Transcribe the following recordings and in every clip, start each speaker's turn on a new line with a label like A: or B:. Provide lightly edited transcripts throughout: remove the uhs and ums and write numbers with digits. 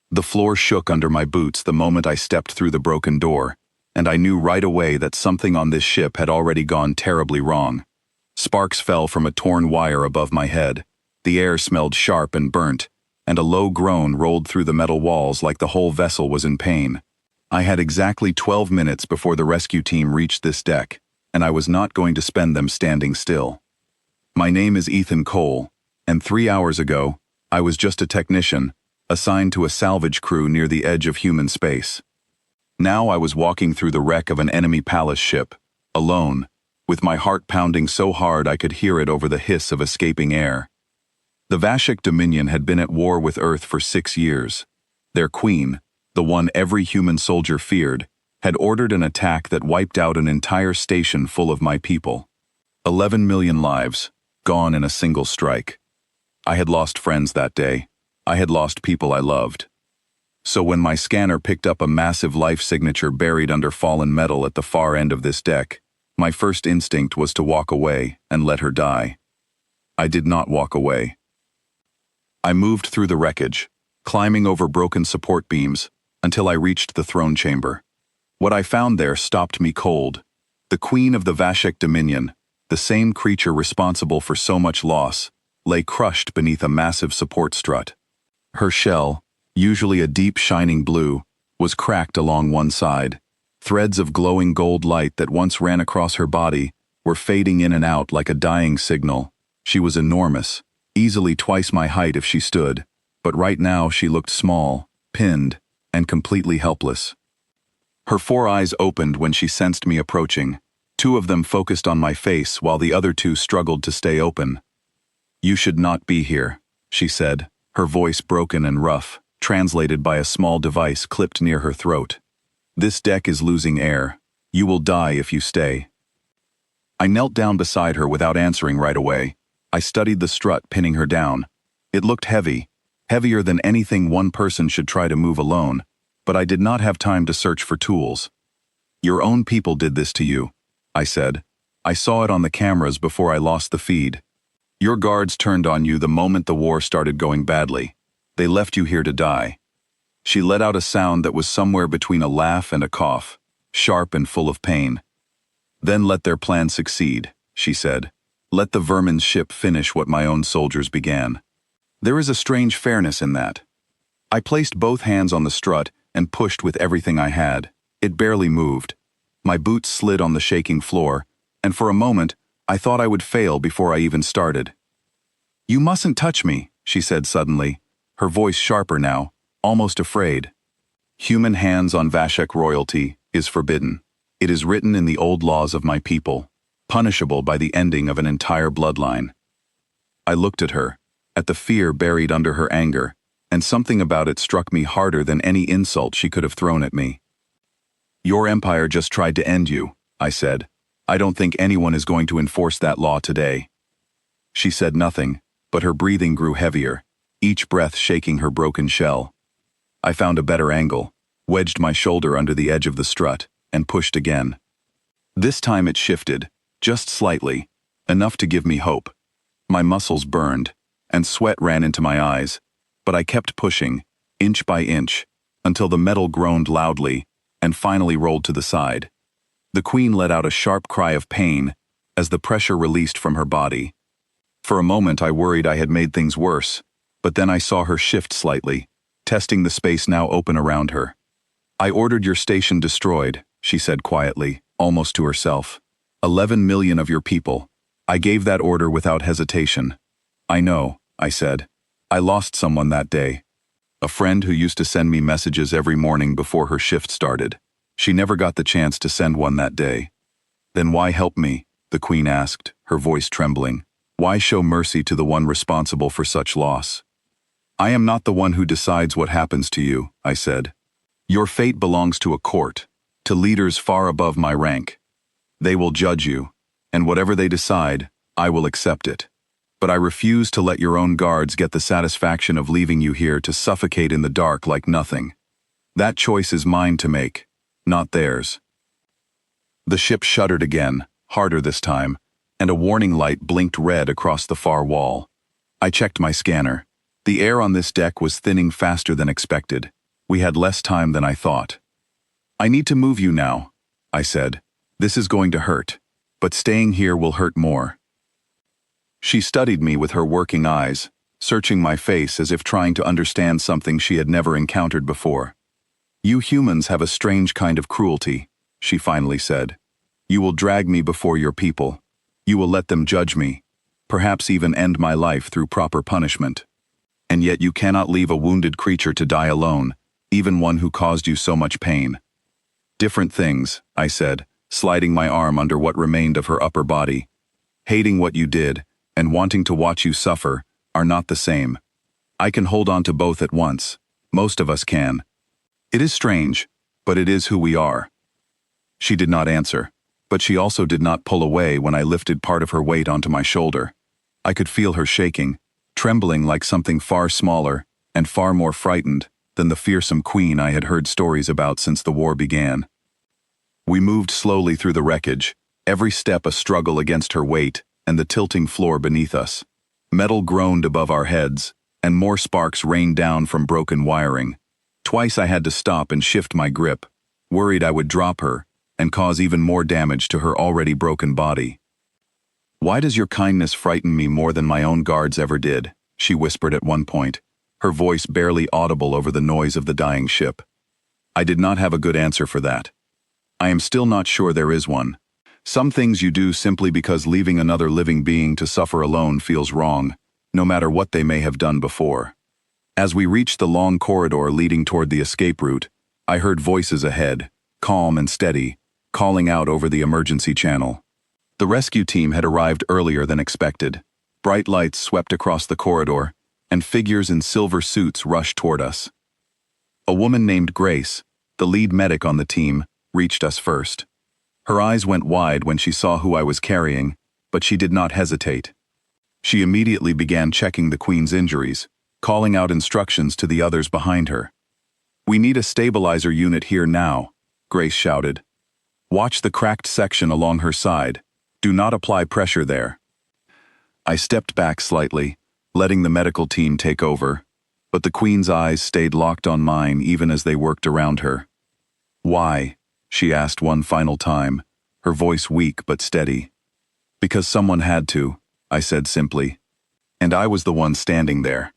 A: The floor shook under my boots the moment I stepped through the broken door, and I knew right away that something on this ship had already gone terribly wrong. Sparks fell from a torn wire above my head, the air smelled sharp and burnt, and a low groan rolled through the metal walls like the whole vessel was in pain. I had exactly 12 minutes before the rescue team reached this deck, and I was not going to spend them standing still. My name is Ethan Cole, and 3 hours ago, I was just a technician, assigned to a salvage crew near the edge of human space. Now I was walking through the wreck of an enemy palace ship, alone, with my heart pounding so hard I could hear it over the hiss of escaping air. The Vashik Dominion had been at war with Earth for 6 years. Their queen, the one every human soldier feared, had ordered an attack that wiped out an entire station full of my people. 11 million lives, gone in a single strike. I had lost friends that day. I had lost people I loved. So when my scanner picked up a massive life signature buried under fallen metal at the far end of this deck, my first instinct was to walk away and let her die. I did not walk away. I moved through the wreckage, climbing over broken support beams, until I reached the throne chamber. What I found there stopped me cold. The queen of the Vashik Dominion, the same creature responsible for so much loss, lay crushed beneath a massive support strut. Her shell, usually a deep shining blue, was cracked along one side. Threads of glowing gold light that once ran across her body were fading in and out like a dying signal. She was enormous, easily twice my height if she stood, but right now she looked small, pinned, and completely helpless. Her 4 eyes opened when she sensed me approaching. 2 of them focused on my face while the other 2 struggled to stay open. "You should not be here," she said, her voice broken and rough, translated by a small device clipped near her throat. "This deck is losing air. You will die if you stay." I knelt down beside her without answering right away. I studied the strut pinning her down. It looked heavy, heavier than anything one person should try to move alone, but I did not have time to search for tools. "Your own people did this to you," I said. "I saw it on the cameras before I lost the feed. Your guards turned on you the moment the war started going badly. They left you here to die." She let out a sound that was somewhere between a laugh and a cough, sharp and full of pain. "Then let their plan succeed," she said. "Let the vermin's ship finish what my own soldiers began." There is a strange fairness in that. I placed both hands on the strut and pushed with everything I had. It barely moved. My boots slid on the shaking floor, and for a moment, I thought I would fail before I even started. "You mustn't touch me," she said suddenly, her voice sharper now, almost afraid. "Human hands on Vashik royalty is forbidden. It is written in the old laws of my people, punishable by the ending of an entire bloodline." I looked at her, at the fear buried under her anger, and something about it struck me harder than any insult she could have thrown at me. "Your empire just tried to end you," I said. "I don't think anyone is going to enforce that law today." She said nothing, but her breathing grew heavier, each breath shaking her broken shell. I found a better angle, wedged my shoulder under the edge of the strut, and pushed again. This time it shifted, just slightly, enough to give me hope. My muscles burned, and sweat ran into my eyes, but I kept pushing, inch by inch, until the metal groaned loudly, and finally rolled to the side. The queen let out a sharp cry of pain as the pressure released from her body. For a moment I worried I had made things worse, but then I saw her shift slightly, testing the space now open around her. "I ordered your station destroyed," she said quietly, almost to herself. 11 million of your people. I gave that order without hesitation." "I know," I said. "I lost someone that day. A friend who used to send me messages every morning before her shift started. She never got the chance to send one that day." "Then why help me?" the queen asked, her voice trembling. "Why show mercy to the one responsible for such loss?" "I am not the one who decides what happens to you," I said. "Your fate belongs to a court, to leaders far above my rank. They will judge you, and whatever they decide, I will accept it. But I refuse to let your own guards get the satisfaction of leaving you here to suffocate in the dark like nothing. That choice is mine to make, not theirs." The ship shuddered again, harder this time, and a warning light blinked red across the far wall. I checked my scanner. The air on this deck was thinning faster than expected, We had less time than I thought. "I need to move you now," I said. "This is going to hurt, but staying here will hurt more." She studied me with her working eyes, searching my face as if trying to understand something she had never encountered before. "You humans have a strange kind of cruelty," she finally said. "You will drag me before your people. You will let them judge me, perhaps even end my life through proper punishment. And yet you cannot leave a wounded creature to die alone, even one who caused you so much pain." "Different things," I said, sliding my arm under what remained of her upper body. "Hating what you did, and wanting to watch you suffer, are not the same. I can hold on to both at once. Most of us can. It is strange, but it is who we are." She did not answer, but she also did not pull away when I lifted part of her weight onto my shoulder. I could feel her shaking, trembling like something far smaller and far more frightened than the fearsome queen I had heard stories about since the war began. We moved slowly through the wreckage, every step a struggle against her weight and the tilting floor beneath us. Metal groaned above our heads, and more sparks rained down from broken wiring. Twice I had to stop and shift my grip, worried I would drop her and cause even more damage to her already broken body. "Why does your kindness frighten me more than my own guards ever did?" she whispered at one point, her voice barely audible over the noise of the dying ship. I did not have a good answer for that. I am still not sure there is one. Some things you do simply because leaving another living being to suffer alone feels wrong, no matter what they may have done before. As we reached the long corridor leading toward the escape route, I heard voices ahead, calm and steady, calling out over the emergency channel. The rescue team had arrived earlier than expected. Bright lights swept across the corridor, and figures in silver suits rushed toward us. A woman named Grace, the lead medic on the team, reached us first. Her eyes went wide when she saw who I was carrying, but she did not hesitate. She immediately began checking the Queen's injuries, calling out instructions to the others behind her. "We need a stabilizer unit here now," Grace shouted. "Watch the cracked section along her side. Do not apply pressure there." I stepped back slightly, letting the medical team take over, but the Queen's eyes stayed locked on mine even as they worked around her. "Why?" she asked one final time, her voice weak but steady. "Because someone had to," I said simply. And I was the one standing there.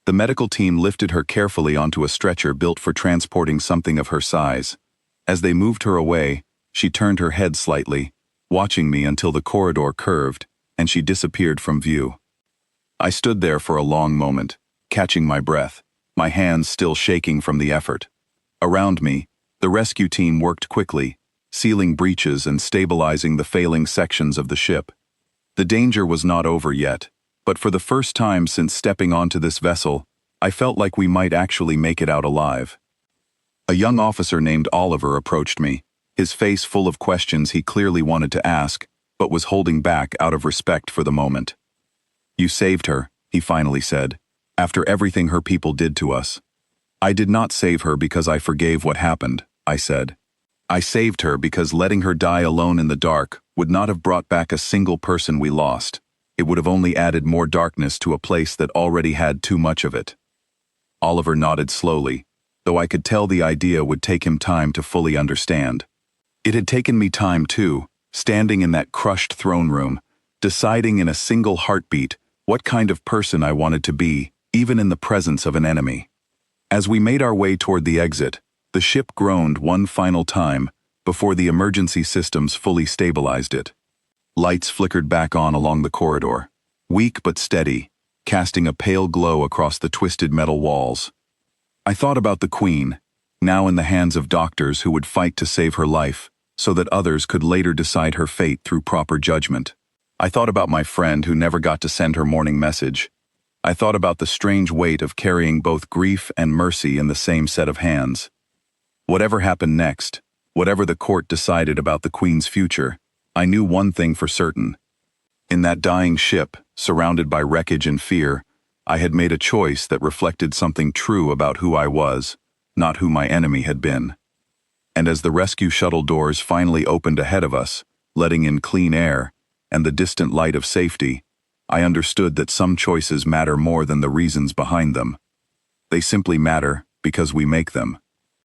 A: The medical team lifted her carefully onto a stretcher built for transporting something of her size. As they moved her away, she turned her head slightly, watching me until the corridor curved, and she disappeared from view. I stood there for a long moment, catching my breath, my hands still shaking from the effort. Around me, the rescue team worked quickly, sealing breaches and stabilizing the failing sections of the ship. The danger was not over yet, but for the first time since stepping onto this vessel, I felt like we might actually make it out alive. A young officer named Oliver approached me, his face full of questions he clearly wanted to ask, but was holding back out of respect for the moment. "You saved her," he finally said, "after everything her people did to us." "I did not save her because I forgave what happened," I said. "I saved her because letting her die alone in the dark would not have brought back a single person we lost. It would have only added more darkness to a place that already had too much of it." Oliver nodded slowly, though I could tell the idea would take him time to fully understand. It had taken me time too, standing in that crushed throne room, deciding in a single heartbeat what kind of person I wanted to be, even in the presence of an enemy. As we made our way toward the exit, the ship groaned one final time before the emergency systems fully stabilized it. Lights flickered back on along the corridor, weak but steady, casting a pale glow across the twisted metal walls. I thought about the Queen, now in the hands of doctors who would fight to save her life, so that others could later decide her fate through proper judgment. I thought about my friend who never got to send her morning message. I thought about the strange weight of carrying both grief and mercy in the same set of hands. Whatever happened next, whatever the court decided about the Queen's future, I knew one thing for certain. In that dying ship, surrounded by wreckage and fear, I had made a choice that reflected something true about who I was, not who my enemy had been. And as the rescue shuttle doors finally opened ahead of us, letting in clean air and the distant light of safety, I understood that some choices matter more than the reasons behind them. They simply matter because we make them.